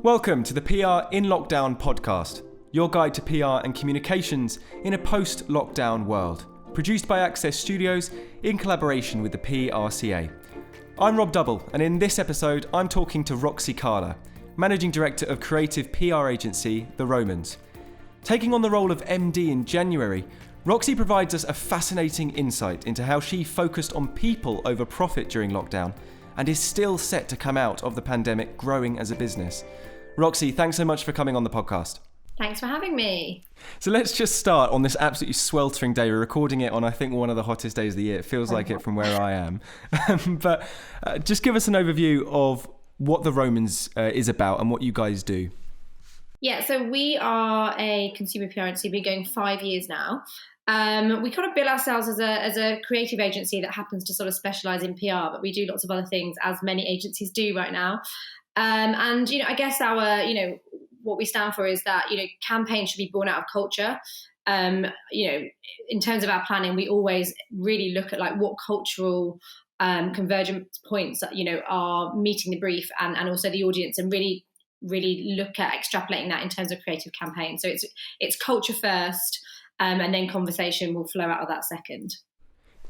Welcome to the PR in Lockdown podcast, your guide to PR and communications in a post-lockdown world. Produced by Access Studios in collaboration with the PRCA. I'm Rob Double, and in this episode, I'm talking to Roxy Kalha, Managing Director of creative PR agency, The Romans. Taking on the role of MD in January, Roxy provides us a fascinating insight into how she focused on people over profit during lockdown and is still set to come out of the pandemic growing as a business. Roxy, thanks so much for coming on the podcast. Thanks for having me. So let's just start on this absolutely sweltering day. We're recording it on, I think, one of the hottest days of the year. It feels like it from where I am. But just give us an overview of what The Romans is about and what you guys do. Yeah, so we are a consumer PR agency. We've been going 5 years now. We kind of bill ourselves as a creative agency that happens to sort of specialise in PR, but we do lots of other things, as many agencies do right now. And, I guess our, what we stand for is that, campaigns should be born out of culture. In terms of our planning, we always really look at like what cultural convergence points, are meeting the brief and also the audience, and really look at extrapolating that in terms of creative campaigns. So it's culture first, and then conversation will flow out of that second.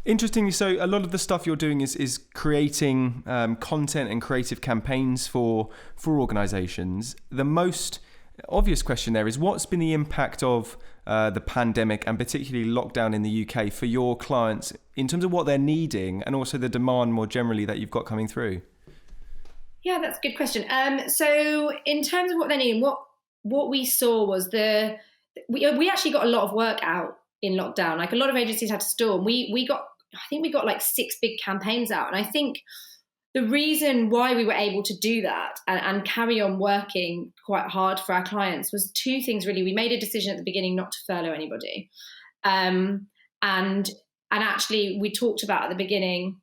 Interestingly, so a lot of the stuff you're doing is creating content and creative campaigns for organisations. The most obvious question there is, what's been the impact of the pandemic and particularly lockdown in the UK for your clients in terms of what they're needing and also the demand more generally that you've got coming through? Yeah, that's a good question. So in terms of what they're needing, what we saw was we actually got a lot of work out in lockdown. Like a lot of agencies had to store. I think we got like 6 big campaigns out. And I think the reason why we were able to do that and carry on working quite hard for our clients was 2 things really. We made a decision at the beginning not to furlough anybody. And actually we talked about at the beginning,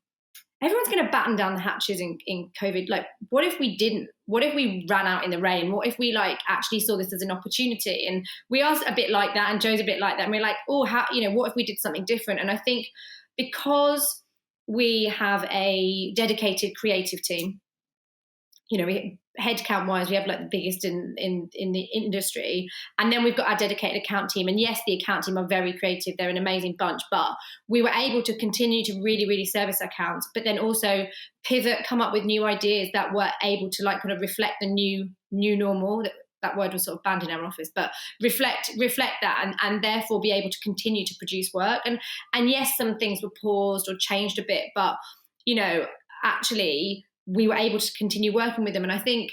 everyone's going to batten down the hatches in COVID. Like, what if we didn't? What if we ran out in the rain? What if we actually saw this as an opportunity? And we are a bit like that, and Joe's a bit like that. And we're like, what if we did something different? And I think because we have a dedicated creative team, headcount wise, we have like the biggest in the industry. And then we've got our dedicated account team. And yes, the account team are very creative. They're an amazing bunch, but we were able to continue to really, really service our accounts, but then also pivot, come up with new ideas that were able to kind of reflect the new normal. That word was sort of banned in our office, but reflect that and therefore be able to continue to produce work. And yes, some things were paused or changed a bit, but, actually we were able to continue working with them. And I think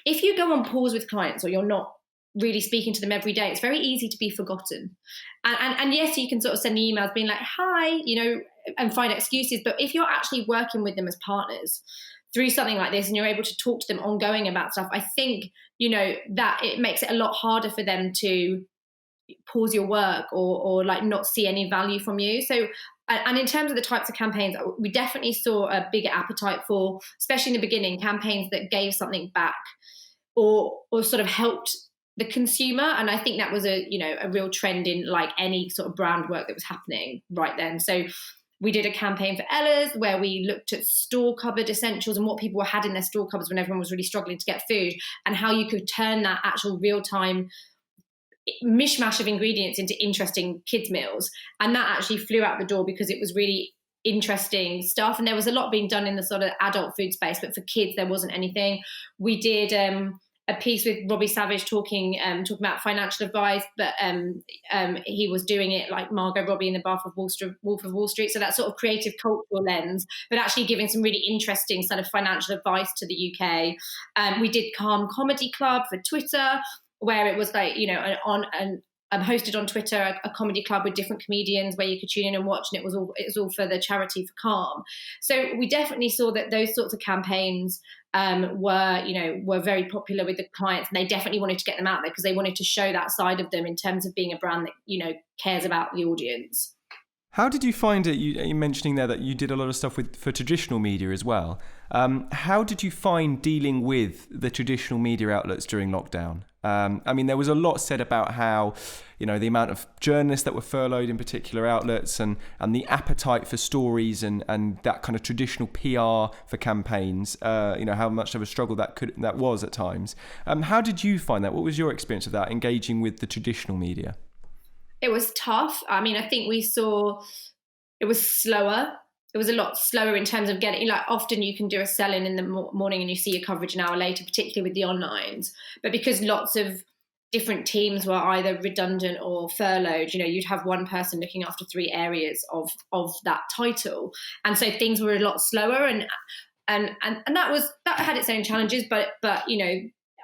if you go on pause with clients or you're not really speaking to them every day, it's very easy to be forgotten. And yes, you can sort of send emails being like, hi, and find excuses. But if you're actually working with them as partners through something like this and you're able to talk to them ongoing about stuff, I think, that it makes it a lot harder for them to pause your work or not see any value from you. So, and in terms of the types of campaigns, we definitely saw a bigger appetite for, especially in the beginning, campaigns that gave something back or sort of helped the consumer. And I think that was a real trend in any sort of brand work that was happening right then. So we did a campaign for Ella's where we looked at store cupboard essentials and what people had in their store cupboards when everyone was really struggling to get food, and how you could turn that actual real-time mishmash of ingredients into interesting kids meals. And that actually flew out the door because it was really interesting stuff. And there was a lot being done in the sort of adult food space, but for kids, there wasn't anything. We did a piece with Robbie Savage talking about financial advice, but he was doing it like Margot Robbie in the Bath of Wolf of Wall Street. So that sort of creative cultural lens, but actually giving some really interesting sort of financial advice to the UK. We did Calm Comedy Club for Twitter, where it was hosted on Twitter, a comedy club with different comedians where you could tune in and watch, and it was all for the charity for Calm. So we definitely saw that those sorts of campaigns were very popular with the clients, and they definitely wanted to get them out there because they wanted to show that side of them in terms of being a brand that cares about the audience. How did you find it? You're mentioning there that you did a lot of stuff for traditional media as well. How did you find dealing with the traditional media outlets during lockdown? I mean, there was a lot said about how, the amount of journalists that were furloughed in particular outlets and the appetite for stories and that kind of traditional PR for campaigns, how much of a struggle that was at times. How did you find that? What was your experience of that, engaging with the traditional media? It was tough. I mean, I think we saw it was slower. It was a lot slower in terms of getting, like, often you can do a sell-in in the morning and you see your coverage an hour later, particularly with the onlines. But because lots of different teams were either redundant or furloughed, you'd have one person looking after 3 areas of that title. And so things were a lot slower and that had its own challenges, but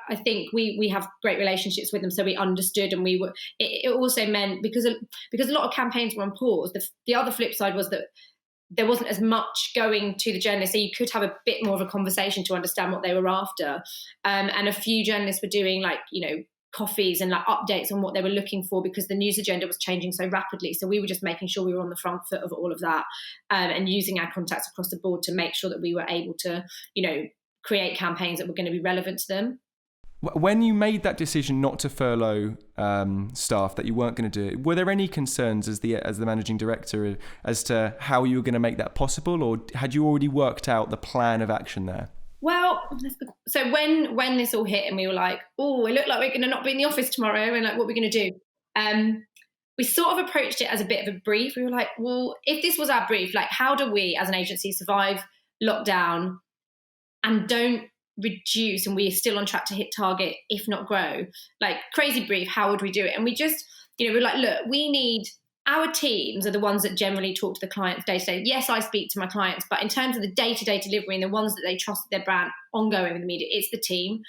I think we have great relationships with them, so we understood, and it also meant because a lot of campaigns were on pause. The other flip side was that there wasn't as much going to the journalists, so you could have a bit more of a conversation to understand what they were after. And a few journalists were doing coffees and updates on what they were looking for, because the news agenda was changing so rapidly. So we were just making sure we were on the front foot of all of that, and using our contacts across the board to make sure that we were able to, create campaigns that were going to be relevant to them. When you made that decision not to furlough staff, that you weren't going to do it, were there any concerns as the managing director as to how you were going to make that possible, or had you already worked out the plan of action there? Well, so when this all hit and we were like, oh, it looked like we're going to not be in the office tomorrow, and what we're going to do, we sort of approached it as a bit of a brief. We were like, well, if this was our brief, how do we as an agency survive lockdown and don't reduce, and we're still on track to hit target, if not grow? Crazy brief, how would we do it? And we just, we're like, look, we need, our teams are the ones that generally talk to the clients day to day. Yes, I speak to my clients, but in terms of the day-to-day delivery and the ones that they trust their brand ongoing with the media, it's the team.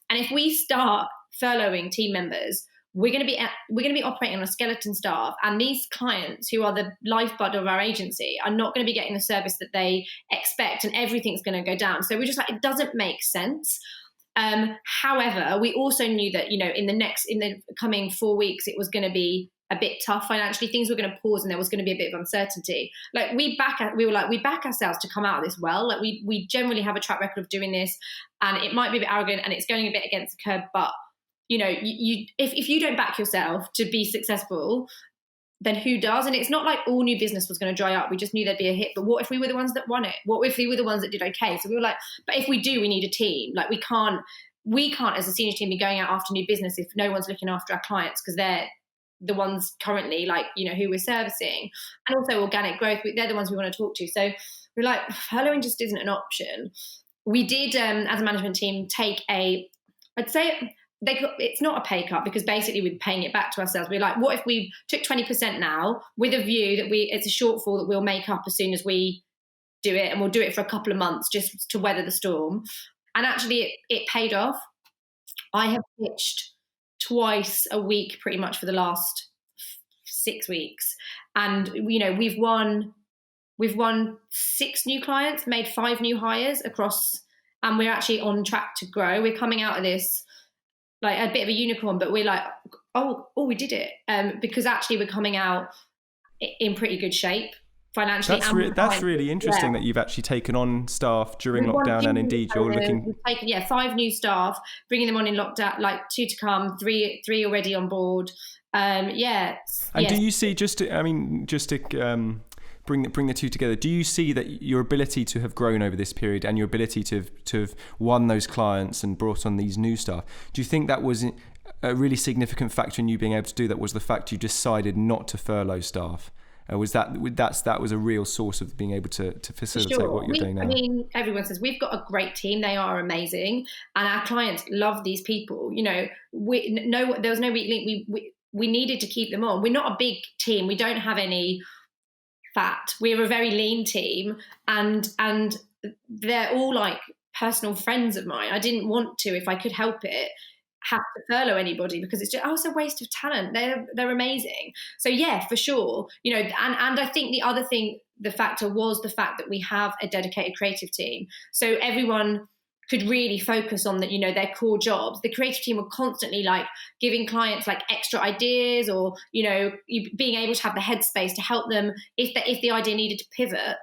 And if we start furloughing team members, we're going to be operating on a skeleton staff, and these clients, who are the lifeblood of our agency, are not going to be getting the service that they expect, and everything's going to go down. So we're just like, it doesn't make sense. However, we also knew that in the coming 4 weeks it was going to be a bit tough financially. Things were going to pause, and there was going to be a bit of uncertainty. We back ourselves to come out of this well. We generally have a track record of doing this, and it might be a bit arrogant and it's going a bit against the curb, but if you don't back yourself to be successful, then who does? And it's not like all new business was going to dry up. We just knew there'd be a hit. But what if we were the ones that won it? What if we were the ones that did okay? So we were like, but if we do, we need a team. We can't as a senior team be going out after new business if no one's looking after our clients, because they're the ones currently who we're servicing. And also organic growth, they're the ones we want to talk to. So we're like, furloughing just isn't an option. We did, as a management team, take I'd say it's not a pay cut, because basically we're paying it back to ourselves. We're like, what if we took 20% now with a view that it's a shortfall that we'll make up as soon as we do it, and we'll do it for a couple of months just to weather the storm. And actually it paid off. I have pitched twice a week pretty much for the last 6 weeks, and we've won 6 new clients, made 5 new hires across, and we're actually on track to grow. We're coming out of this a bit of a unicorn, but we're like, oh, we did it, because actually we're coming out in pretty good shape financially. That's really interesting, that you've actually taken on staff during lockdown, and indeed you're looking. We've taken 5 new staff, bringing them on in lockdown, 2 to come, 3 already on board. And do you see, just to bring the two together, do you see that your ability to have grown over this period and your ability to have won those clients and brought on these new staff, do you think that was a really significant factor in you being able to do that, was the fact you decided not to furlough staff? Was that was a real source of being able to facilitate what you're doing now? I mean, everyone says we've got a great team. They are amazing, and our clients love these people. There was no weak link. We needed to keep them on. We're not a big team. We don't have any fat. We're a very lean team, and they're all personal friends of mine. I didn't want to, if I could help it, have to furlough anybody, because it's just a waste of talent. They're amazing. So yeah, for sure. And I think the other thing, the factor was the fact that we have a dedicated creative team. So everyone could really focus on their core jobs. The creative team were constantly giving clients extra ideas, or being able to have the headspace to help them if the idea needed to pivot.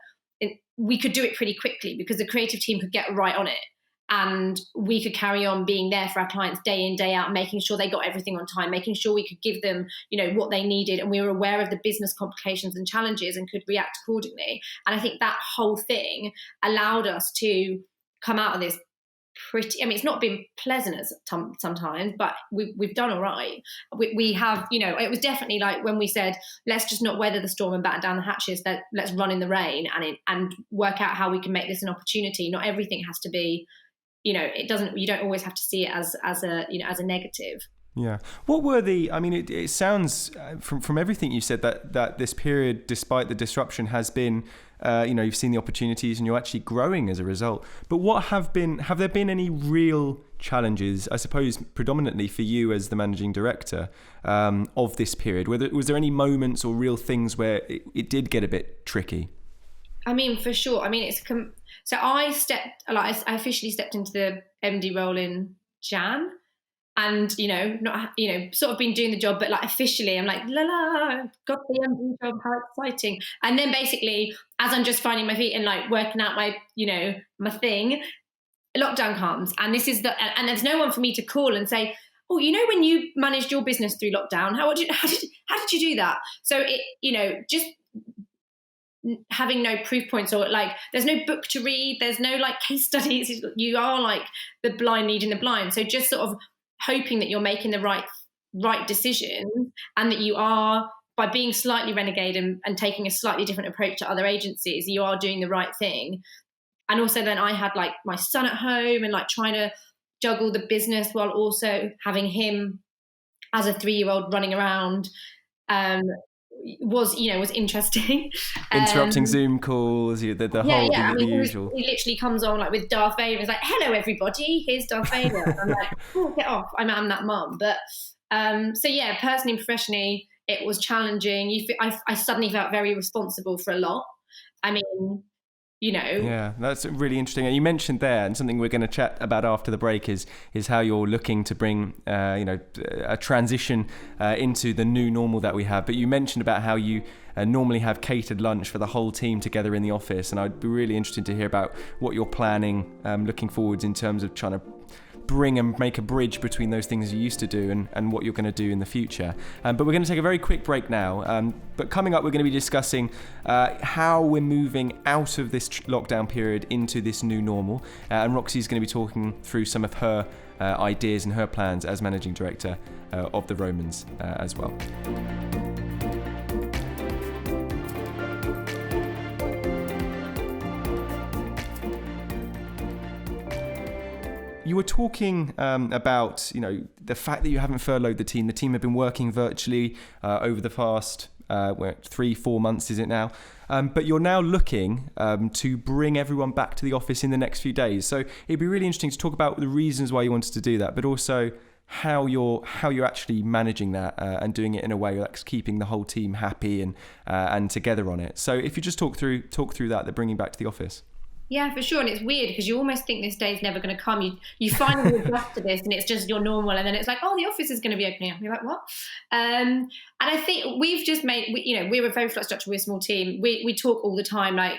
We could do it pretty quickly because the creative team could get right on it. and we could carry on being there for our clients day in, day out, making sure they got everything on time, making sure we could give them, what they needed, and we were aware of the business complications and challenges and could react accordingly. And I think that whole thing allowed us to come out of this it's not been pleasant sometimes, but we've done all right. We have, it was definitely like when we said, let's just not weather the storm and batten down the hatches, let's run in the rain and work out how we can make this an opportunity. Not everything has to be, you don't always have to see it as a negative. Yeah. What were it sounds from everything you said that this period, despite the disruption, has been, you've seen the opportunities and you're actually growing as a result. But have there been any real challenges, I suppose, predominantly for you as the managing director of this period? Was there any moments or real things where it did get a bit tricky? For sure. So I officially stepped into the MD role in Jan. And, not, sort of been doing the job, but like officially I'm like, got the MD job, how exciting. And then basically, as I'm just finding my feet and like working out my, my thing, lockdown comes. And and there's no one for me to call and say, oh, when you managed your business through lockdown, how did you do that? So it, just having no proof points or like there's no book to read, there's no like case studies, you are like the blind leading the blind. So just sort of hoping that you're making the right decisions and that you are, by being slightly renegade and taking a slightly different approach to other agencies, you are doing the right thing. And also then I had like my son at home and like trying to juggle the business while also having him as a 3-year-old running around was interesting. Interrupting Zoom calls, the usual. He literally comes on like with Darth Vader. He's like, "Hello, everybody. Here's Darth Vader." And I'm like, "Oh, get off! I'm that mum." But so yeah, personally and professionally, it was challenging. I suddenly felt very responsible for a lot. Yeah, that's really interesting. And you mentioned there, and something we're going to chat about after the break is how you're looking to bring, a transition into the new normal that we have. But you mentioned about how you normally have catered lunch for the whole team together in the office. And I'd be really interested to hear about what you're planning, looking forwards in terms of trying to bring and make a bridge between those things you used to do and what you're going to do in the future. But we're going to take a very quick break now. But coming up, we're going to be discussing how we're moving out of this lockdown period into this new normal. And Roxy's going to be talking through some of her ideas and her plans as managing director of the Romans as well. You were talking about, the fact that you haven't furloughed the team. The team have been working virtually over the past 3-4 months, is it now? But you're now looking to bring everyone back to the office in the next few days. So it'd be really interesting to talk about the reasons why you wanted to do that, but also how you're actually managing that and doing it in a way that's keeping the whole team happy and together on it. So if you just talk through that, they're bringing back to the office. Yeah, for sure. And it's weird because you almost think this day is never going to come. You finally adjust to this and it's just your normal. And then it's like, oh, the office is going to be opening up. And you're like, what? And I think we've just we were very flat structured. We're a small team. We talk all the time. Like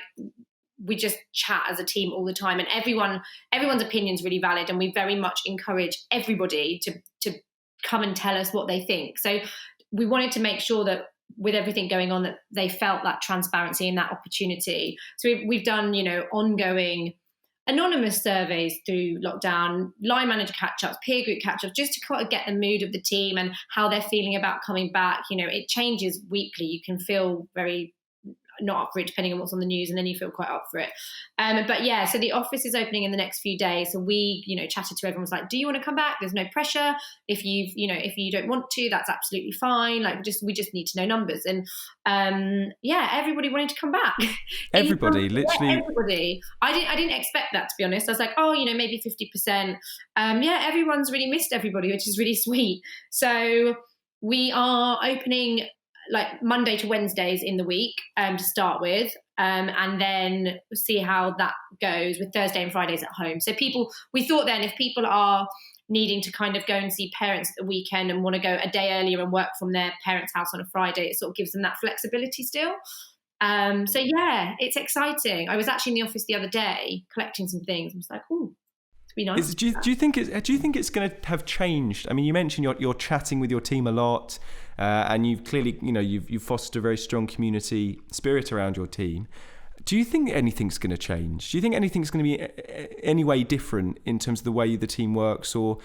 we just chat as a team all the time. And everyone's opinion is really valid. And we very much encourage everybody to come and tell us what they think. So we wanted to make sure that with everything going on that they felt that transparency and that opportunity. So we've done, ongoing anonymous surveys through lockdown, line manager catch-ups, peer group catch-ups, just to kind of get the mood of the team and how they're feeling about coming back. It changes weekly. You can feel very not up for it depending on what's on the news, and then you feel quite up for it. But yeah, so the office is opening in the next few days. So we, chatted to everyone, was like, do you want to come back? There's no pressure. If if you don't want to, that's absolutely fine. Like we just need to know numbers. And everybody wanted to come back. Everybody, literally. Everybody. I didn't expect that, to be honest. I was like, maybe 50%. Everyone's really missed everybody, which is really sweet. So we are opening like Monday to Wednesdays in the week to start with, and then see how that goes with Thursday and Fridays at home. So we thought then if people are needing to kind of go and see parents at the weekend and want to go a day earlier and work from their parents' house on a Friday, it sort of gives them that flexibility still. So yeah, it's exciting. I was actually in the office the other day collecting some things. I was like, oh, to be nice. Do you think it's going to have changed? I mean, you mentioned you're chatting with your team a lot, and you've clearly, you've fostered a very strong community spirit around your team. Do you think anything's going to change? Do you think anything's going to be any way different in terms of the way the team works, or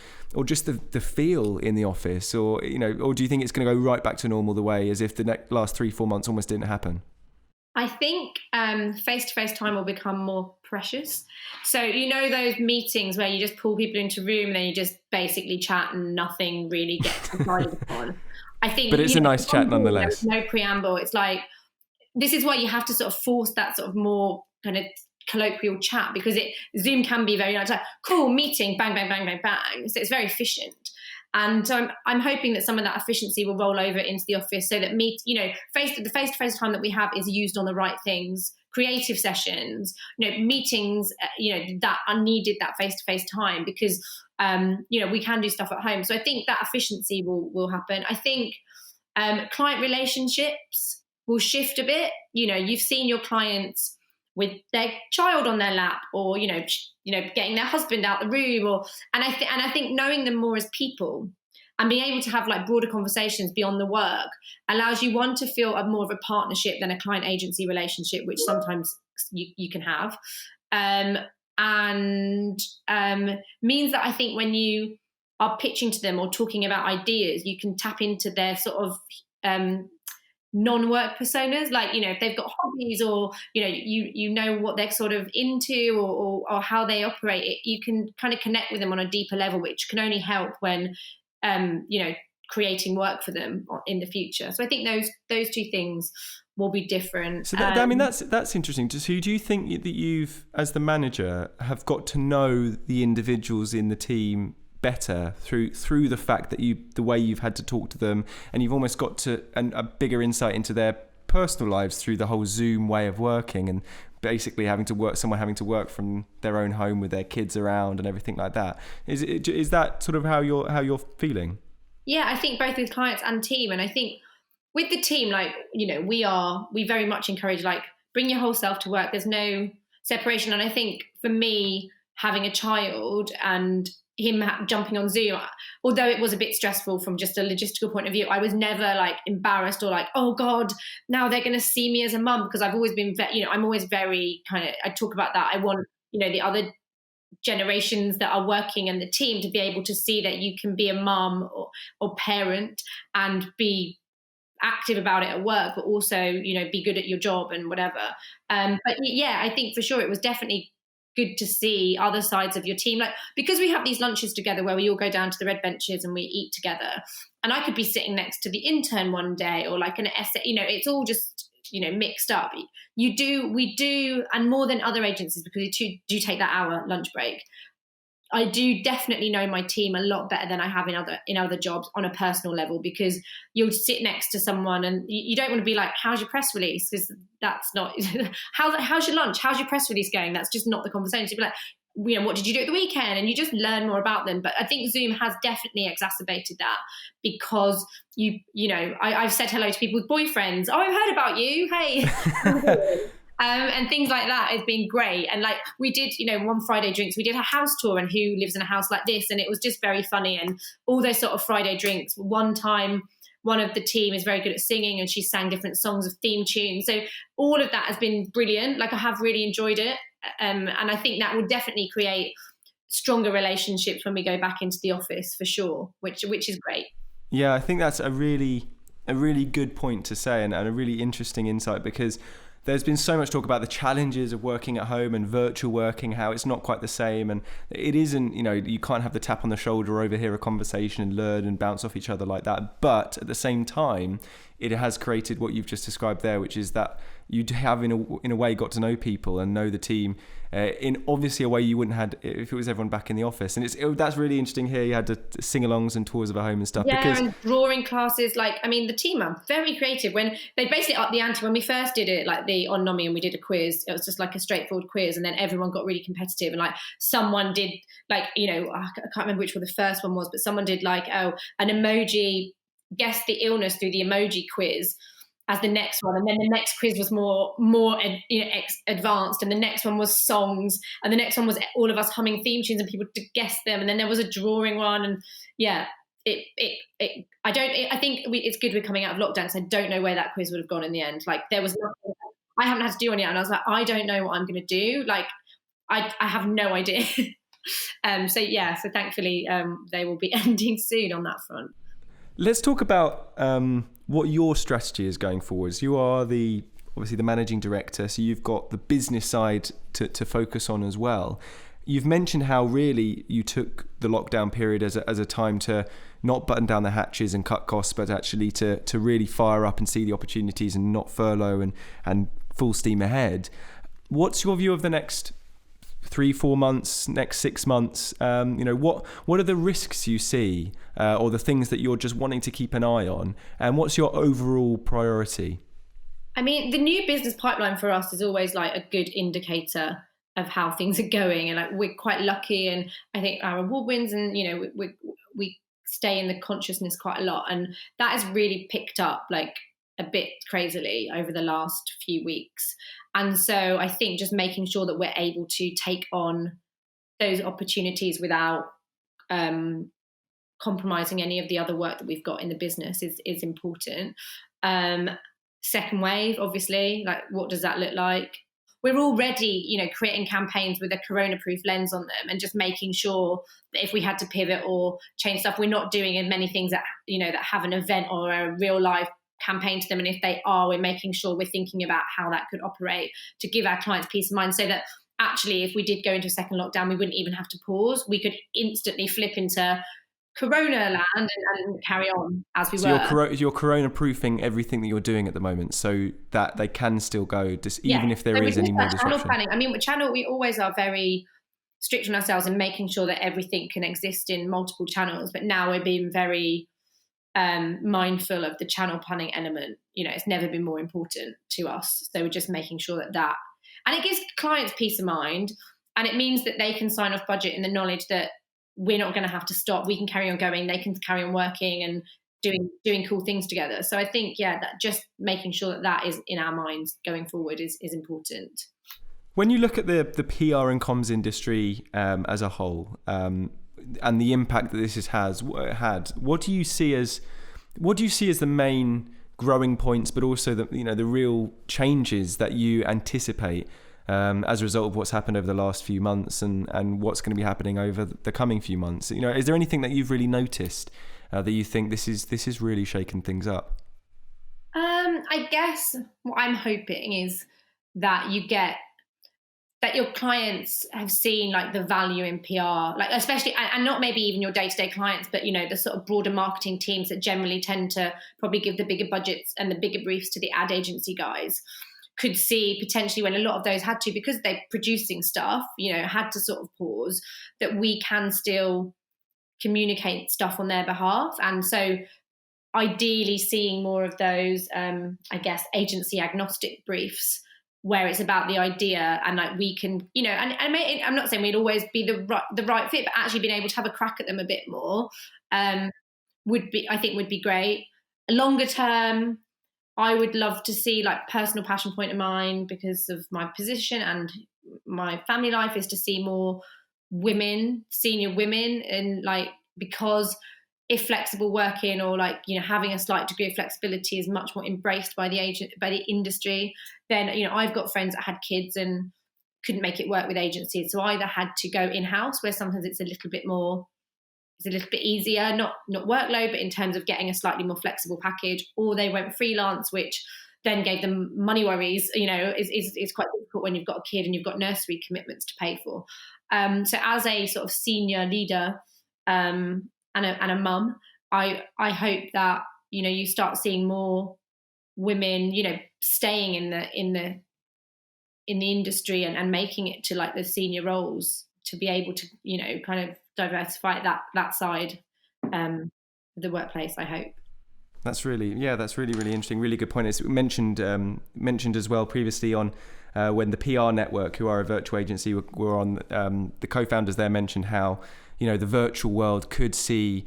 just the feel in the office, or do you think it's going to go right back to normal the way as if the last 3-4 months almost didn't happen? I think face-to-face time will become more precious. So those meetings where you just pull people into a room and then you just basically chat and nothing really gets decided upon. I think, but it's a nice chat nonetheless. No preamble. It's like, this is why you have to sort of force that sort of more kind of colloquial chat, because Zoom can be very nice, like cool meeting, bang, bang, bang, bang, bang. So it's very efficient. And so I'm hoping that some of that efficiency will roll over into the office, so that the face-to-face time that we have is used on the right things, creative sessions, meetings, that are needed, that face-to-face time, because, we can do stuff at home. So I think that efficiency will happen. I think client relationships will shift a bit. You've seen your clients with their child on their lap, or getting their husband out the room, and I think knowing them more as people and being able to have like broader conversations beyond the work allows you, one, to feel more of a partnership than a client agency relationship, which sometimes you can have, and means that I think when you are pitching to them or talking about ideas, you can tap into their sort of non-work personas, like if they've got hobbies, or what they're sort of into, or how they operate it, you can kind of connect with them on a deeper level, which can only help when creating work for them in the future. So I think those two things will be different. So that's interesting. So do you think that you've, as the manager, have got to know the individuals in the team better through the fact that the way you've had to talk to them, and you've almost got to a bigger insight into their personal lives through the whole Zoom way of working, and basically having to work from their own home with their kids around and everything like that? Is that sort of how you're feeling? Yeah, I think both with clients and team. And I think with the team, we very much encourage, bring your whole self to work. There's no separation. And I think for me, having a child and him jumping on Zoom, although it was a bit stressful from just a logistical point of view, I was never embarrassed or oh God, now they're going to see me as a mum, because I've always been, I'm always very I talk about that. I want, the other generations that are working and the team to be able to see that you can be a mum or parent and be active about it at work, but also, be good at your job and whatever. But yeah, I think for sure it was definitely good to see other sides of your team, because we have these lunches together where we all go down to the red benches and we eat together, and I could be sitting next to the intern one day, or an essay, it's all just mixed up. We do, and more than other agencies, because we do take that hour lunch break. I do definitely know my team a lot better than I have in other jobs on a personal level, because you'll sit next to someone and you don't want to be like, how's your press release? Because that's not, how's your lunch? How's your press release going? That's just not the conversation. You'd be like, what did you do at the weekend? And you just learn more about them. But I think Zoom has definitely exacerbated that, because I've said hello to people with boyfriends. Oh, I've heard about you. Hey. And things like that has been great. And we did, one Friday drinks, we did a house tour and who lives in a house like this. And it was just very funny. And all those sort of Friday drinks, one time, one of the team is very good at singing and she sang different songs of theme tunes. So all of that has been brilliant. I have really enjoyed it. And I think that will definitely create stronger relationships when we go back into the office, for sure, which is great. Yeah, I think that's a really good point to say, and a really interesting insight, because there's been so much talk about the challenges of working at home and virtual working, how it's not quite the same. And it isn't, you can't have the tap on the shoulder, overhear a conversation and learn and bounce off each other like that. But at the same time, it has created what you've just described there, which is that you have in a way got to know people and know the team in obviously a way you wouldn't have if it was everyone back in the office. And that's really interesting here. You had to sing-alongs and tours of a home and stuff. Yeah, and drawing classes. The team are very creative. When they basically upped the ante, when we first did it, the on Nomi, and we did a quiz, it was just a straightforward quiz, and then everyone got really competitive, and someone did I can't remember which one the first one was, but someone did an emoji, guess the illness through the emoji quiz. as the next one, and then the next quiz was more advanced, and the next one was songs, and the next one was all of us humming theme tunes and people to guess them, and then there was a drawing one, and I think it's good we're coming out of lockdown, because I don't know where that quiz would have gone in the end. Like, there was nothing, I haven't had to do one yet, and I was like, I don't know what I'm going to do. Like, I have no idea. So thankfully they will be ending soon on that front. Let's talk about what your strategy is going forwards. You are obviously the managing director, so you've got the business side to focus on as well. You've mentioned how really you took the lockdown period as a time to not button down the hatches and cut costs, but actually to really fire up and see the opportunities and not furlough and full steam ahead. What's your view of the next 3-4 months, next 6 months? What are the risks you see, or the things that you're just wanting to keep an eye on, and what's your overall priority? I mean, the new business pipeline for us is always like a good indicator of how things are going, and like, we're quite lucky, and I think our award wins, and we stay in the consciousness quite a lot, and that has really picked up like a bit crazily over the last few weeks. And so I think just making sure that we're able to take on those opportunities without compromising any of the other work that we've got in the business is important. Second wave, obviously, like, what does that look like? We're already, creating campaigns with a corona-proof lens on them, and just making sure that if we had to pivot or change stuff, we're not doing as many things that have an event or a real life campaign to them. And if they are, we're making sure we're thinking about how that could operate to give our clients peace of mind, so that actually, if we did go into a second lockdown, we wouldn't even have to pause. We could instantly flip into corona land and carry on as we were. You're corona proofing everything that you're doing at the moment, so that they can still go, even if there is any more disruption. Channel planning. I mean, with channel, we always are very strict on ourselves and making sure that everything can exist in multiple channels. But now we're being very mindful of the channel planning element. It's never been more important to us. So we're just making sure that, and it gives clients peace of mind, and it means that they can sign off budget in the knowledge that we're not going to have to stop. We can carry on going. They can carry on working and doing cool things together. So I think, that just making sure that is in our minds going forward is important. When you look at the PR and comms industry as a whole, and the impact that this has had, what do you see as the main growing points, but also the real changes that you anticipate as a result of what's happened over the last few months, and what's going to be happening over the coming few months? Is there anything that you've really noticed that you think this is really shaken things up? I guess what I'm hoping is that your clients have seen like the value in PR, like, especially, and not maybe even your day-to-day clients, but the sort of broader marketing teams that generally tend to probably give the bigger budgets and the bigger briefs to the ad agency guys, could see potentially, when a lot of those had to, because they're producing stuff, had to sort of pause, that we can still communicate stuff on their behalf. And so ideally seeing more of those, I guess, agency agnostic briefs, where it's about the idea, and like we can, I'm not saying we'd always be the right fit, but actually being able to have a crack at them a bit more would be great. Longer term, I would love to see, like, personal passion point of mine, because of my position and my family life, is to see more women, senior women, and like, because if flexible working or like, having a slight degree of flexibility is much more embraced by the industry, then, I've got friends that had kids and couldn't make it work with agencies. So I either had to go in-house, where sometimes it's a little bit easier, not workload, but in terms of getting a slightly more flexible package, or they went freelance, which then gave them money worries, is quite difficult when you've got a kid and you've got nursery commitments to pay for. So as a sort of senior leader, and a mum, I hope that you start seeing more women staying in the industry and making it to like the senior roles, to be able to kind of diversify that side of the workplace, I hope. That's really really interesting. Really good point. It's mentioned as well previously on when the PR Network, who are a virtual agency, were on. The co-founders there mentioned how the virtual world could see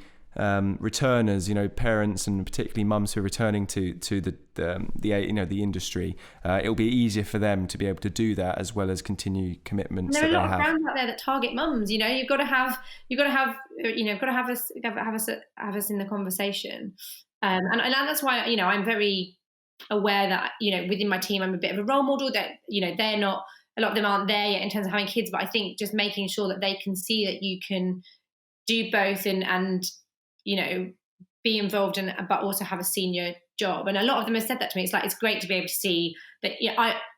returners, parents and particularly mums who are returning to the industry, it'll be easier for them to be able to do that as well as continue commitments. There are a lot of have. brands out there that target mums. You've got to have us in the conversation, and that's why I'm very aware that within my team I'm a bit of a role model. That they're not, a lot of them aren't there yet in terms of having kids, but I think just making sure that they can see that you can do both and be involved in, but also have a senior job. And a lot of them have said that to me. It's like, it's great to be able to see that.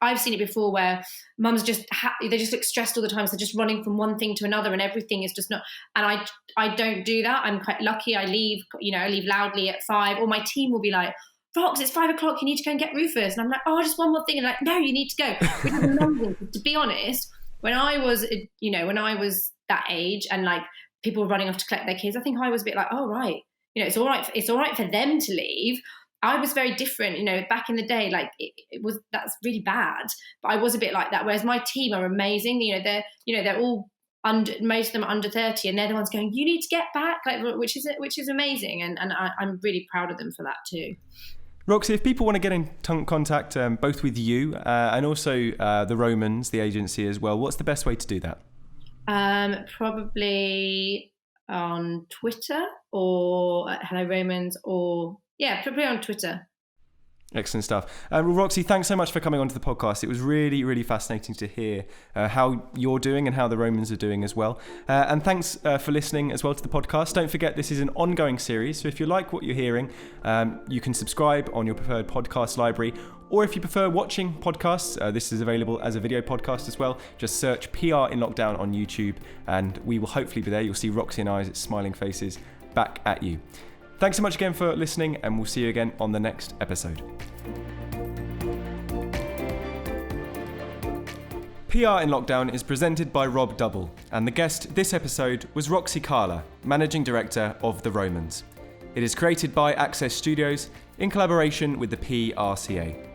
I've seen it before where mums just they just look stressed all the time, so they're just running from one thing to another, and everything is just not. And I don't do that. I'm quite lucky. I leave loudly at 5, or my team will be like, Rox, it's 5 o'clock, you need to go and get Rufus. And I'm like, oh, just one more thing. And like, no, you need to go. Which is amazing. To be honest, when I was that age and like people were running off to collect their kids, I think I was a bit like, oh, right. It's all right. It's all right for them to leave. I was very different, back in the day, like that's really bad. But I was a bit like that. Whereas my team are amazing. They're all most of them are under 30, and they're the ones going, you need to get back, like, which is amazing. And I'm really proud of them for that too. Roxy, if people want to get in contact both with you and also the Romans, the agency as well, what's the best way to do that? Probably on Twitter or Hello Romans, or probably on Twitter. Excellent stuff. Roxy, thanks so much for coming onto the podcast. It was really, really fascinating to hear how you're doing and how the Romans are doing as well. And thanks for listening as well to the podcast. Don't forget, this is an ongoing series. So if you like what you're hearing, you can subscribe on your preferred podcast library. Or if you prefer watching podcasts, this is available as a video podcast as well. Just search PR in Lockdown on YouTube and we will hopefully be there. You'll see Roxy and I's smiling faces back at you. Thanks so much again for listening, and we'll see you again on the next episode. PR in Lockdown is presented by Rob Double, and the guest this episode was Roxy Kalha, Managing Director of The Romans. It is created by Access Studios in collaboration with the PRCA.